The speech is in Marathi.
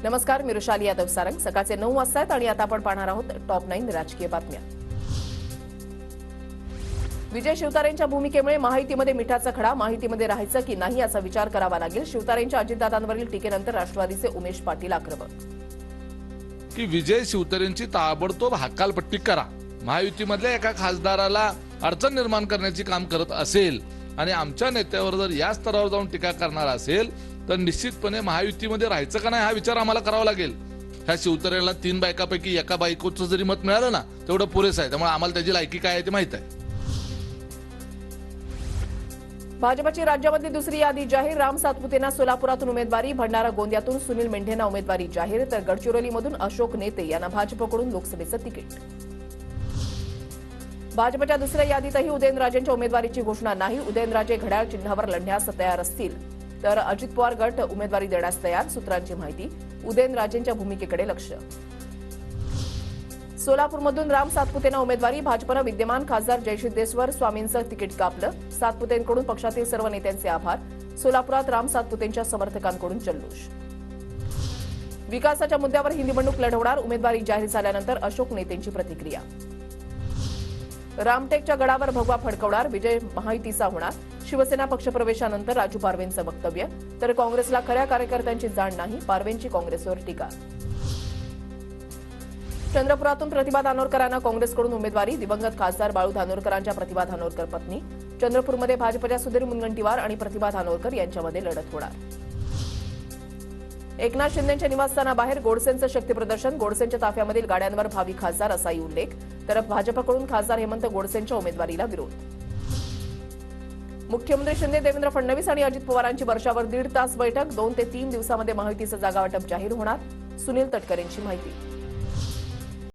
नमस्कार, मी रुशाली यादव सारंग. सकाळचे 9 वाजता आहेत आणि आता आपण पाहणार आहोत टॉप 9 राजकीय बातम्या. विजय शिवतारेंच्या भूमिकेमुळे माहितीमध्ये मिठाचा खडा, माहितीमध्ये राहायचं की नाही याचा विचार करावा लागेल. शिवतारेंच्या अजितदादांवरील टीकेनंतर राष्ट्रवादीचे उमेश पाटील आक्रमक. की विजय शिवतारेंची ताबडतोब हकालपट्टी करा. महायुतीमधल्या एका खासदाराला अडचण निर्माण करण्याची काम करत असेल आणि आमच्या नेत्यावर जर या स्तरावर जाऊन टीका करणार असेल तर निश्चितपणे महायुतीमध्ये राहायचं का नाही हा विचार आम्हाला करावा लागेल. ह्या शिवतारेला 3 बायकापैकी एका बायकोचं जरी मत मिळालं ना तेवढं पुरेसं आहे. त्यामुळे आम्हाला त्याची लायकी काय आहे ते माहित आहे. भाजपची राज्यामधली दुसरी यादी जाहीर. राम सातपुतेंना सोलापुरातून उमेदवारी, भंडारा गोंदियातून सुनील मेंढेंना उमेदवारी जाहीर, तर गडचिरोलीमधून अशोक नेते यांना भाजपकडून लोकसभेचं तिकीट. भाजपच्या दुसऱ्या यादीतही उदयनराजेंच्या उमेदवारीची घोषणा नाही. उदयनराजे घड्याळ चिन्हावर लढण्यास तयार असतील तर अजित पवार गट उमेदवारी देण्यास तयार. सूत्रांची माहिती. उदयनराजेंच्या भूमिकेकडे लक्ष. सोलापूरमधून राम सातपुतेंना उमेदवारी. भाजपनं विद्यमान खासदार जयसिद्धेश्वर स्वामींचं तिकीट कापलं. सातपुतेंकडून पक्षातील सर्व नेत्यांचे आभार. सोलापुरात राम सातपुतेंच्या समर्थकांकडून जल्लोष. विकासाच्या मुद्द्यावर ही निवडणूक लढवणार. उमेदवारी जाहीर झाल्यानंतर अशोक नेतेंची प्रतिक्रिया. रामटेकच्या गडावर भगवा फडकवणार. विजय महायुतीचा होणार. शिवसेना पक्षप्रवेशानंतर राजू पारवेंचं वक्तव्य. तर काँग्रेसला खऱ्या कार्यकर्त्यांची जाण नाही. पारवेंची काँग्रेसवर टीका. चंद्रपुरातून प्रतिभा धानोरकरांना काँग्रेसकडून उमेदवारी. दिवंगत खासदार बाळू धानोरकरांच्या प्रतिभा धानोरकर पत्नी. चंद्रपूरमध्ये भाजपच्या सुधीर मुनगंटीवार आणि प्रतिभा धानोरकर यांच्यामध्ये लढत होणार. एकनाथ शिंदेच्या निवासस्थानाबाहेर गोडसेंचं शक्तीप्रदर्शन. गोडसेंच्या ताफ्यामधील गाड्यांवर भावी खासदार असाही उल्लेख. तर भाजपकडून खासदार हेमंत गोडसेंच्या उमेदवारीला विरोध. मुख्यमंत्री शिंदे, देवेंद्र फडणवीस आणि अजित पवारांची वर्षावर 1.5 तास बैठक. 2 ते 3 दिवसामध्ये महायुतीचं जागावाटप जाहीर होणार. सुनील तटकरेंची माहिती.